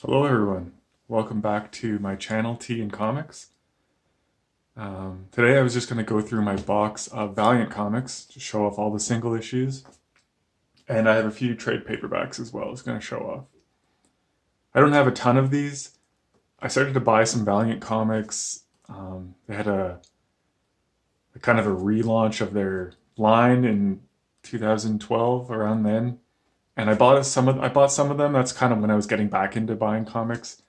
Hello everyone, welcome back to my channel Tea&Comics. Today I was just going to go through my box of Valiant comics to show off all the single issues, and I have a few trade paperbacks as well I was going to show off. I don't have a ton of these. I started to buy some Valiant comics. They had a kind of a relaunch of their line in 2012, around then, and I bought some of them. That's kind of when I was getting back into buying comics.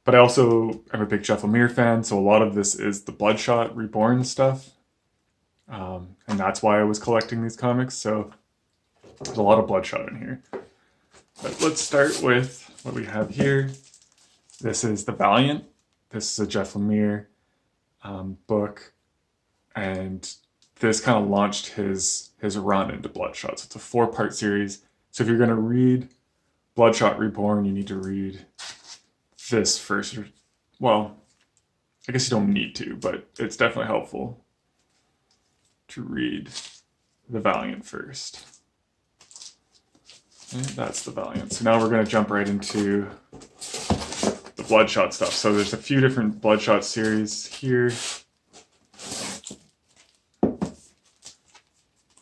But I also am a big Jeff Lemire fan, so a lot of this is the Bloodshot Reborn stuff. And that's why I was collecting these comics, so there's a lot of Bloodshot in here. But let's start with what we have here. This is the Valiant. This is a Jeff Lemire book, and this kind of launched his run into Bloodshot. So it's a 4-part series. So if you're going to read Bloodshot Reborn, you need to read this first. Well, I guess you don't need to, but it's definitely helpful to read the Valiant first. And that's the Valiant. So now we're going to jump right into the Bloodshot stuff. So there's a few different Bloodshot series here.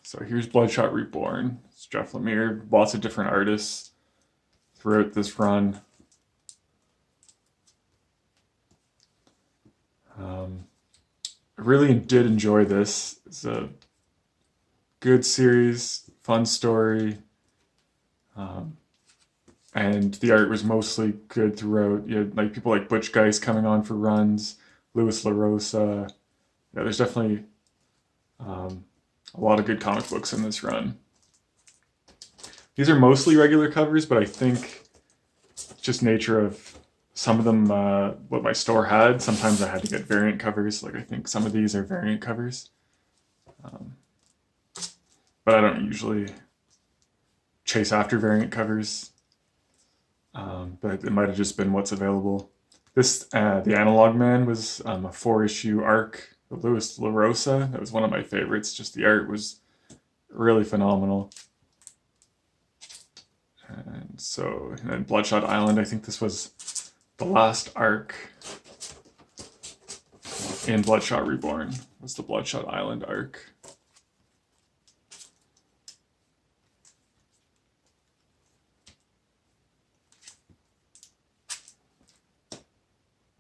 So here's Bloodshot Reborn. It's Jeff Lemire, lots of different artists throughout this run. I really did enjoy this. It's a good series, fun story, and the art was mostly good throughout. You had like people like Butch Geist coming on for runs, Louis LaRosa. Yeah, there's definitely a lot of good comic books in this run. These are mostly regular covers, but I think just nature of some of them, what my store had, sometimes I had to get variant covers. Like I think some of these are variant covers. But I don't usually chase after variant covers. But it might have just been what's available. This, The Analog Man, was a 4-issue arc of Louis LaRosa. That was one of my favorites. Just the art was really phenomenal. And then Bloodshot Island, I think this was the last arc in Bloodshot Reborn, was the Bloodshot Island arc.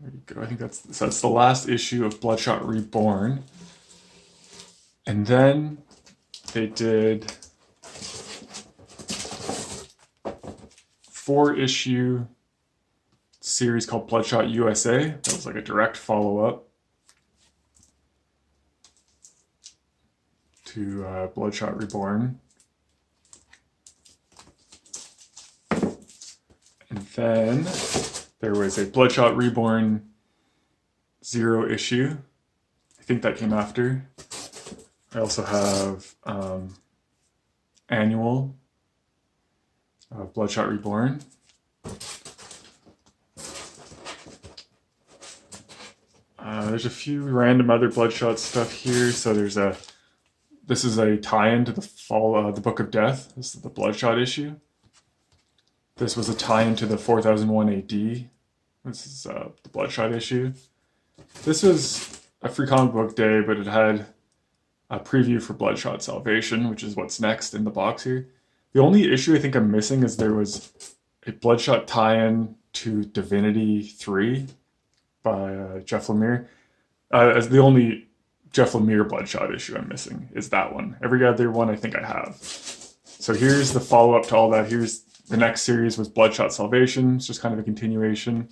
There you go. I think that's the last issue of Bloodshot Reborn. And then they did 4-issue series called Bloodshot USA. That was like a direct follow-up to Bloodshot Reborn. And then there was a Bloodshot Reborn 0 issue. I think that came after. I also have annual of Bloodshot Reborn. There's a few random other Bloodshot stuff here. So this is a tie-in to the Book of Death. This is the Bloodshot issue. This was a tie-in to the 4001 AD. This is the Bloodshot issue. This was a free comic book day, but it had a preview for Bloodshot Salvation, which is what's next in the box here. The only issue I think I'm missing is there was a Bloodshot tie-in to Divinity 3 by Jeff Lemire. As the only Jeff Lemire Bloodshot issue I'm missing is that one. Every other one I think I have. So here's the follow-up to all that. Here's the next series was Bloodshot Salvation. It's just kind of a continuation.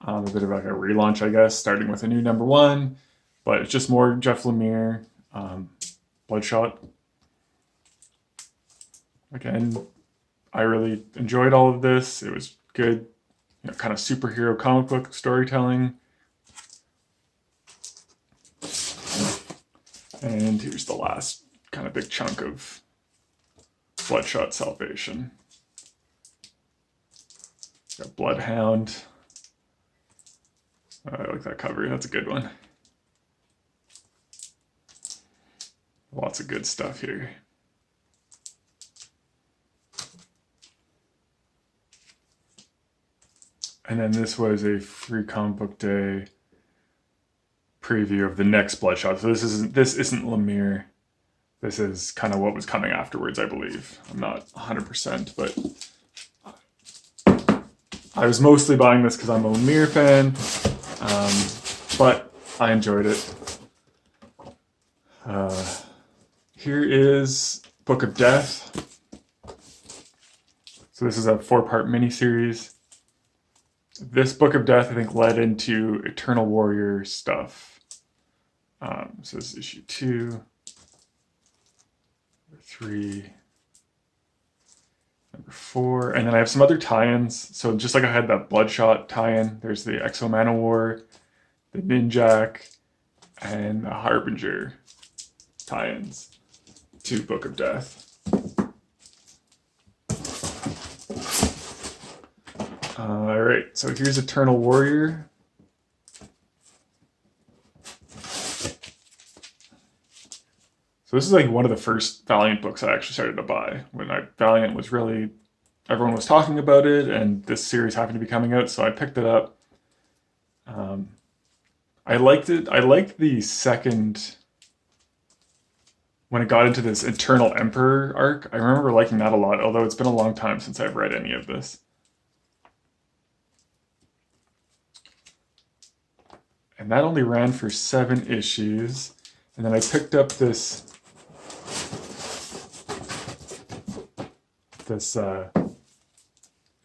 A bit of like a relaunch, I guess, starting with a new #1. But it's just more Jeff Lemire, Bloodshot. Again, I really enjoyed all of this. It was good, kind of superhero comic book storytelling. And here's the last kind of big chunk of Bloodshot Salvation. Got Bloodhound. I like that cover. That's a good one. Lots of good stuff here. And then this was a free comic book day preview of the next Bloodshot. So this isn't Lemire. This is kind of what was coming afterwards, I believe. I'm not 100%, but I was mostly buying this because I'm a Lemire fan, but I enjoyed it. Here is Book of Death. So this is a 4-part miniseries. This Book of Death, I think, led into Eternal Warrior stuff. So this is issue 2, 3, number 4, and then I have some other tie-ins. So just like I had that Bloodshot tie-in, there's the Exo Manowar, the Ninjak, and the Harbinger tie-ins to Book of Death. Alright, so here's Eternal Warrior. So this is like one of the first Valiant books I actually started to buy. When Valiant was really, everyone was talking about it, and this series happened to be coming out, so I picked it up. I liked it. I liked the second, when it got into this Eternal Emperor arc. I remember liking that a lot, although it's been a long time since I've read any of this. And that only ran for 7 issues. And then I picked up this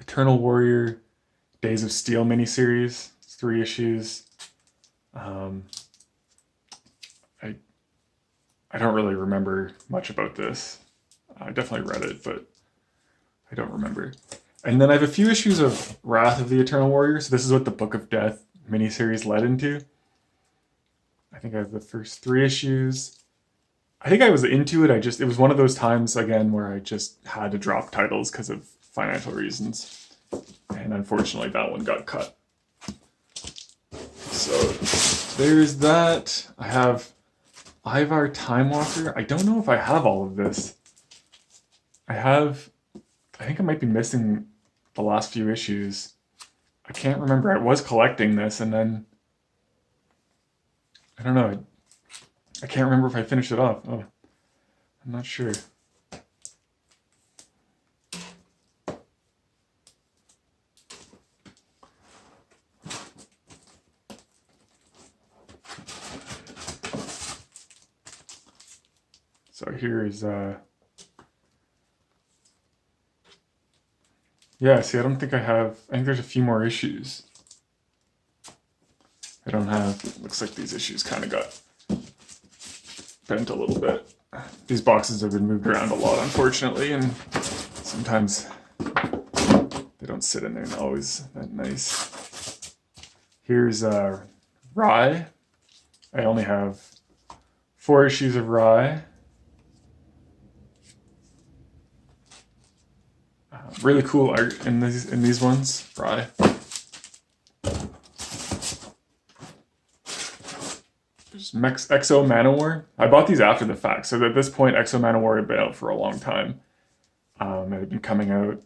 Eternal Warrior Days of Steel miniseries. It's 3 issues. I don't really remember much about this. I definitely read it, but I don't remember. And then I have a few issues of Wrath of the Eternal Warrior. So this is what the Book of Death miniseries led into. I think I have the first 3 issues. I think I was into it. It was one of those times, again, where I just had to drop titles because of financial reasons. And unfortunately, that one got cut. So there's that. I have Ivar Time Walker. I don't know if I have all of this. I think I might be missing the last few issues. I can't remember. I was collecting this, and then I don't know. I can't remember if I finished it off. Oh, I'm not sure. So here's yeah, see, I don't think I have, I think there's a few more issues. I don't have, looks like these issues kind of got bent a little bit. These boxes have been moved around a lot, unfortunately, and sometimes they don't sit in there always that nice. Here's Rye. I only have 4 issues of Rye. Really cool art in these ones, Rye. There's Exo Manowar. I bought these after the fact, so at this point, Exo Manowar had been out for a long time. It had been coming out,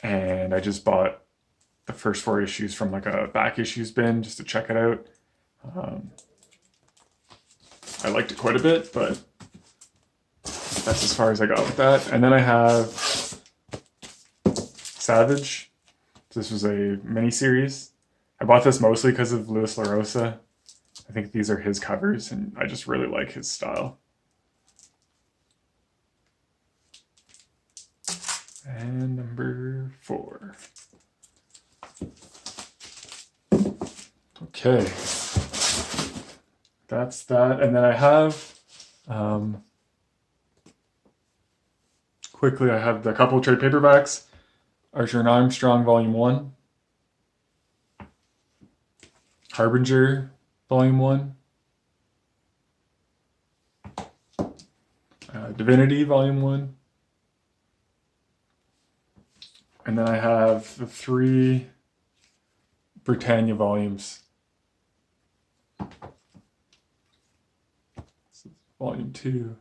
and I just bought the first 4 issues from like a back issues bin just to check it out. I liked it quite a bit, but that's as far as I got with that. And then I have Savage. This was a mini-series. I bought this mostly because of Luis LaRosa. I think these are his covers, and I just really like his style. And number 4. Okay. That's that. And then I have, quickly, I have a couple of trade paperbacks. Archer and Armstrong, Volume 1. Harbinger, Volume 1. Divinity, Volume 1. And then I have the 3 Britannia volumes. This is Volume 2.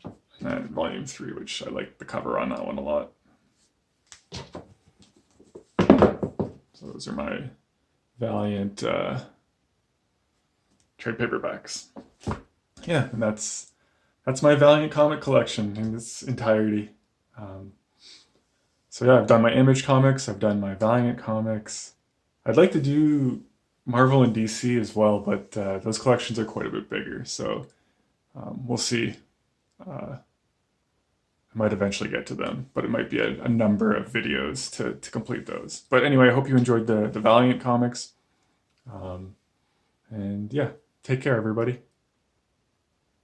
And then Volume 3, which I like the cover on that one a lot. those are my Valiant trade paperbacks. Yeah, and that's my Valiant comic collection in its entirety. So yeah, I've done my Image comics, I've done my Valiant comics. I'd like to do Marvel and DC as well, but those collections are quite a bit bigger, so we'll see. I might eventually get to them, but it might be a number of videos to complete those. But anyway, I hope you enjoyed the Valiant comics. And yeah, take care, everybody.